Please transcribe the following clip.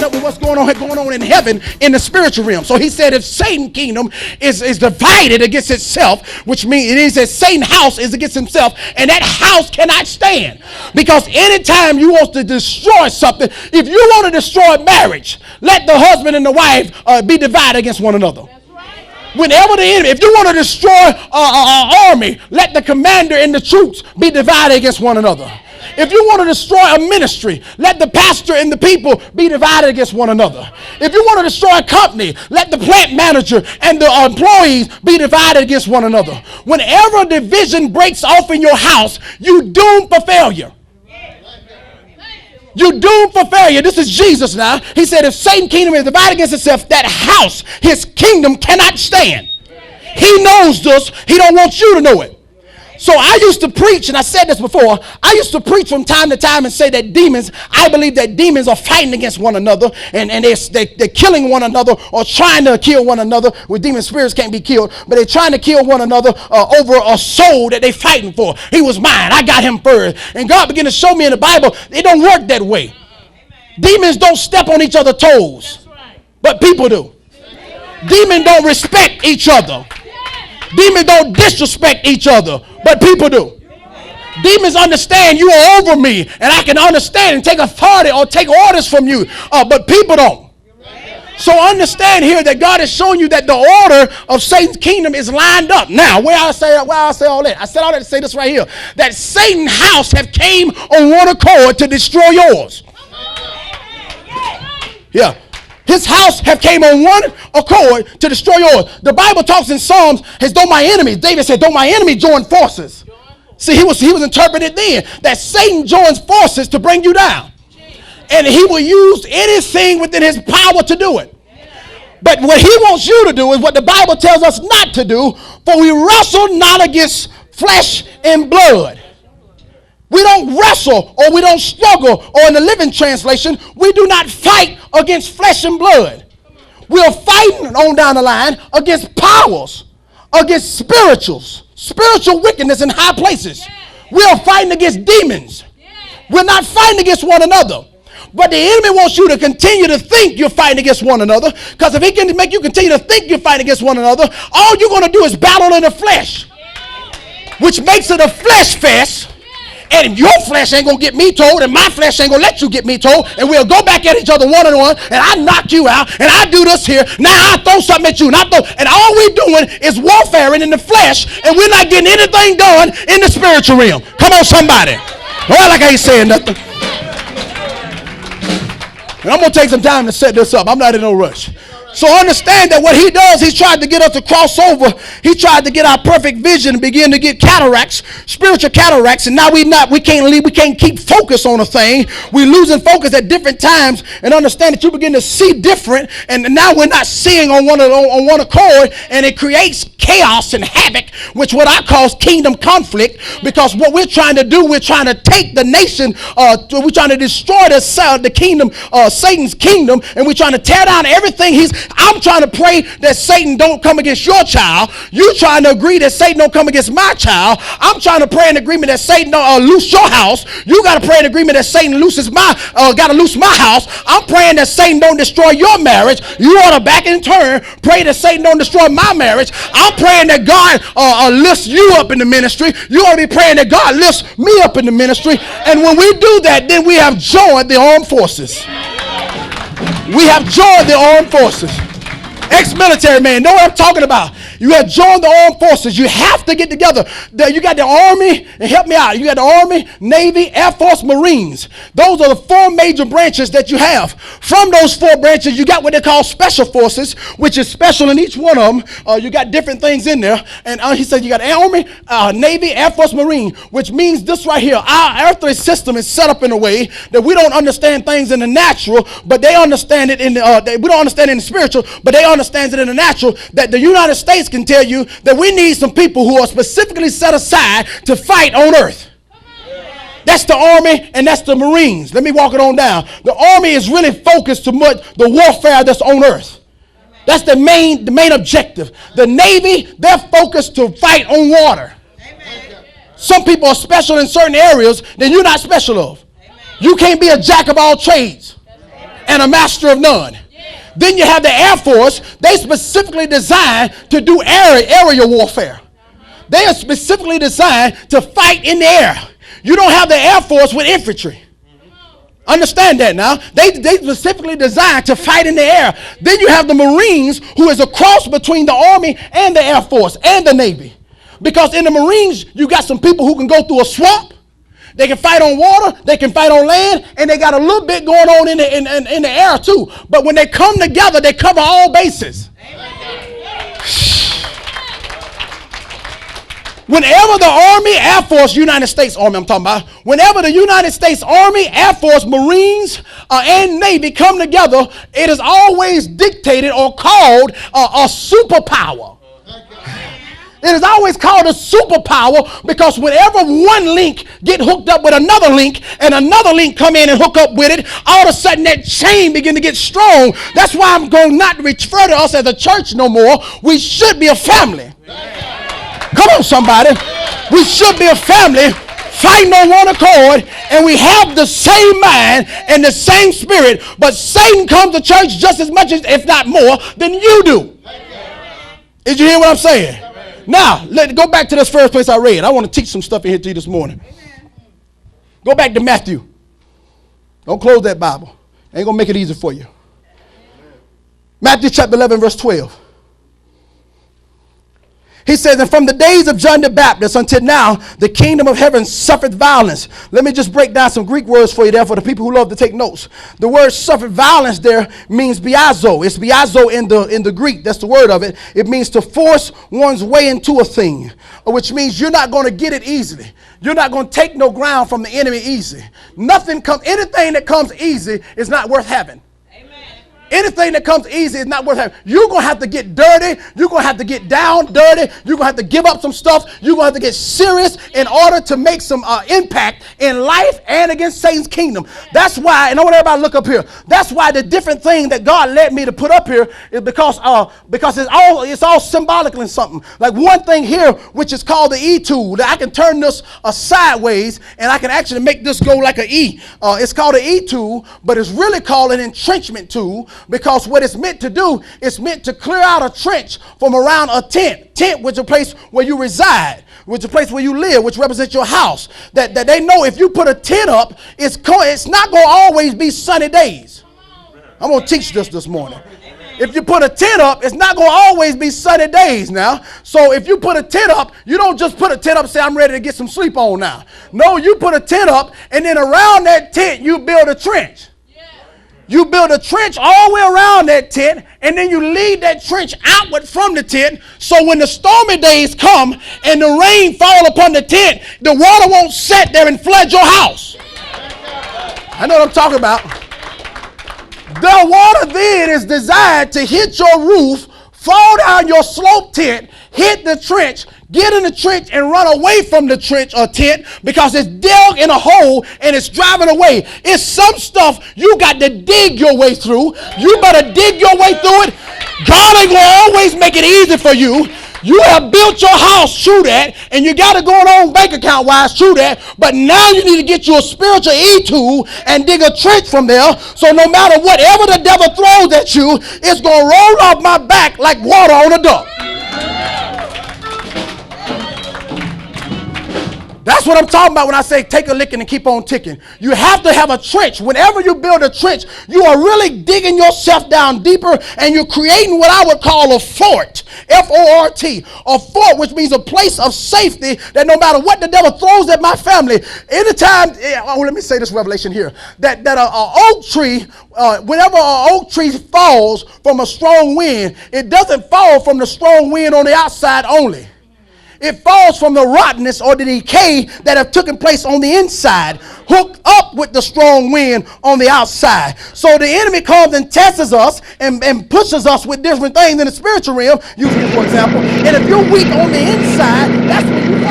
up with what's going on in heaven in the spiritual realm. So he said if Satan's kingdom is divided against itself, which means it is that Satan's house is against himself, and that house cannot stand. Because anytime you want to destroy something, if you want to destroy marriage, let the husband and the wife be divided against one another. Whenever the enemy, if you want to destroy an army, let the commander and the troops be divided against one another. If you want to destroy a ministry, let the pastor and the people be divided against one another. If you want to destroy a company, let the plant manager and the employees be divided against one another. Whenever division breaks off in your house, you doomed for failure. You doomed for failure. This is Jesus now. He said if Satan's kingdom is divided against itself, that house, his kingdom, cannot stand. He knows this. He don't want you to know it. So I used to preach, and I said this before, I used to preach from time to time and say that demons, I believe that demons are fighting against one another, and they're killing one another or trying to kill one another. Well, demon spirits can't be killed, but they're trying to kill one another over a soul that they're fighting for. He was mine. I got him first. And God began to show me in the Bible, it don't work that way. Demons don't step on each other's toes, but people do. Demons don't respect each other. Demons don't disrespect each other, but people do. Demons understand you are over me, and I can understand and take authority or take orders from you, but people don't. So understand here that God is showing you that the order of Satan's kingdom is lined up. Now, where I say all that? I said all that to say this right here, that Satan's house have came on one accord to destroy yours. Yeah. His house have came on one accord to destroy yours. The Bible talks in Psalms as though my enemies, David said, though my enemy join forces. See, he was interpreted then that Satan joins forces to bring you down. And he will use anything within his power to do it. But what he wants you to do is what the Bible tells us not to do, for we wrestle not against flesh and blood. We don't wrestle or we don't struggle, or in the Living Translation, we do not fight against flesh and blood. We're fighting on down the line against powers, against spiritual wickedness in high places. We're fighting against demons. We're not fighting against one another. But the enemy wants you to continue to think you're fighting against one another, because if he can make you continue to think you're fighting against one another, all you're going to do is battle in the flesh, which makes it a flesh fest. And your flesh ain't going to get me told, and my flesh ain't going to let you get me told, and we'll go back at each other one on one, and I knock you out, and I do this here, now I throw something at you, and all we're doing is warfaring in the flesh, and we're not getting anything done in the spiritual realm. Come on, somebody. Well, like I ain't saying nothing. And I'm going to take some time to set this up. I'm not in no rush. So understand that what he does, he's tried to get us to cross over. He tried to get our perfect vision and begin to get cataracts, spiritual cataracts, and now we can't keep focus on a thing. We're losing focus at different times, and understand that you begin to see different, and now we're not seeing on one accord, and it creates chaos and havoc, which what I call kingdom conflict, because what we're trying to do, we're trying to take the nation, we're trying to destroy the kingdom, Satan's kingdom, and we're trying to tear down everything I'm trying to pray that Satan don't come against your child. You trying to agree that Satan don't come against my child. I'm trying to pray in agreement that Satan don't loose your house. You got to pray in agreement that Satan loose my house. I'm praying that Satan don't destroy your marriage. You ought to back in turn pray that Satan don't destroy my marriage. I'm praying that God lifts you up in the ministry. You ought to be praying that God lifts me up in the ministry. And when we do that, then we have joined the armed forces. We have joined the armed forces. Ex-military man, know what I'm talking about. You have joined the armed forces. You have to get together. You got the Army, and help me out. You got the Army, Navy, Air Force, Marines. Those are the four major branches that you have. From those four branches, you got what they call special forces, which is special in each one of them. You got different things in there. And he said you got Army, Navy, Air Force, Marine, which means this right here. Our earthly system is set up in a way that we don't understand things in the natural, but they understand it in the, we don't understand it in the spiritual, but they understand it in the natural, that the United States can tell you that we need some people who are specifically set aside to fight on earth. That's the Army and that's the Marines. Let me walk it on down. The Army is really focused to the warfare that's on earth. That's the main objective. The Navy, they're focused to fight on water. Some people are special in certain areas that you're not special of. You can't be a jack of all trades. And and a master of none. Then you have the Air Force. They specifically designed to do aerial warfare. They are specifically designed to fight in the air. You don't have the Air Force with infantry. Understand that now. They specifically designed to fight in the air. Then you have the Marines, who is a cross between the Army and the Air Force and the Navy. Because in the Marines, you got some people who can go through a swamp. They can fight on water, they can fight on land, and they got a little bit going on in the air too. But when they come together, they cover all bases. Whenever the Army, Air Force, United States Army, I'm talking about, whenever the United States Army, Air Force, Marines, and Navy come together, it is always dictated or called a superpower. It is always called a superpower because whenever one link get hooked up with another link and another link come in and hook up with it, all of a sudden that chain begin to get strong. That's why I'm going not to refer to us as a church no more. We should be a family. Come on, somebody. We should be a family fighting on one accord, and we have the same mind and the same spirit, but Satan comes to church just as much as, if not more, than you do. Did you hear what I'm saying? Now, let's go back to this first place I read. I want to teach some stuff in here to you this morning. Go back to Matthew. Don't close that Bible. Ain't going to make it easy for you. Matthew chapter 11, verse 12. He says, and from the days of John the Baptist until now, the kingdom of heaven suffered violence. Let me just break down some Greek words for you there for the people who love to take notes. The word suffered violence there means biazo. It's biazo in the Greek. That's the word of it. It means to force one's way into a thing, which means you're not going to get it easily. You're not going to take no ground from the enemy easy. Anything that comes easy is not worth having. Anything that comes easy is not worth having. You're going to have to get dirty. You're going to have to get down dirty. You're going to have to give up some stuff. You're going to have to get serious in order to make some impact in life and against Satan's kingdom. That's why, and I want everybody to look up here. That's why the different thing that God led me to put up here is because it's all symbolical in something. Like one thing here, which is called the E tool, that I can turn this sideways and I can actually make this go like an E. It's called an E tool, but it's really called an entrenchment tool. Because what it's meant to do, it's meant to clear out a trench from around a tent. Tent, which is a place where you reside, which is a place where you live, which represents your house. That they know if you put a tent up, it's not going to always be sunny days. I'm going to teach this morning. If you put a tent up, it's not going to always be sunny days now. So if you put a tent up, you don't just put a tent up and say, I'm ready to get some sleep on now. No, you put a tent up, and then around that tent, you build a trench. You build a trench all the way around that tent, and then you lead that trench outward from the tent, so when the stormy days come and the rain fall upon the tent, the water won't sit there and flood your house. I know what I'm talking about. The water then is designed to hit your roof, fall down your slope tent, hit the trench, get in the trench and run away from the trench or tent because it's dug in a hole and it's driving away. It's some stuff you got to dig your way through. You better dig your way through it. God ain't going to always make it easy for you. You have built your house, true that, and you got it going on bank account wise, true that, but now you need to get you a spiritual E-tool and dig a trench from there, so no matter whatever the devil throws at you, it's going to roll off my back like water on a duck. That's what I'm talking about when I say take a licking and keep on ticking. You have to have a trench. Whenever you build a trench, you are really digging yourself down deeper, and you're creating what I would call a fort, F-O-R-T, a fort, which means a place of safety that no matter what the devil throws at my family, anytime, let me say this revelation here, that an oak tree, whenever an oak tree falls from a strong wind, it doesn't fall from the strong wind on the outside only. It falls from the rottenness or the decay that have taken place on the inside, hooked up with the strong wind on the outside. So the enemy comes and tests us and pushes us with different things in the spiritual realm, using it for example. And if you're weak on the inside, that's when you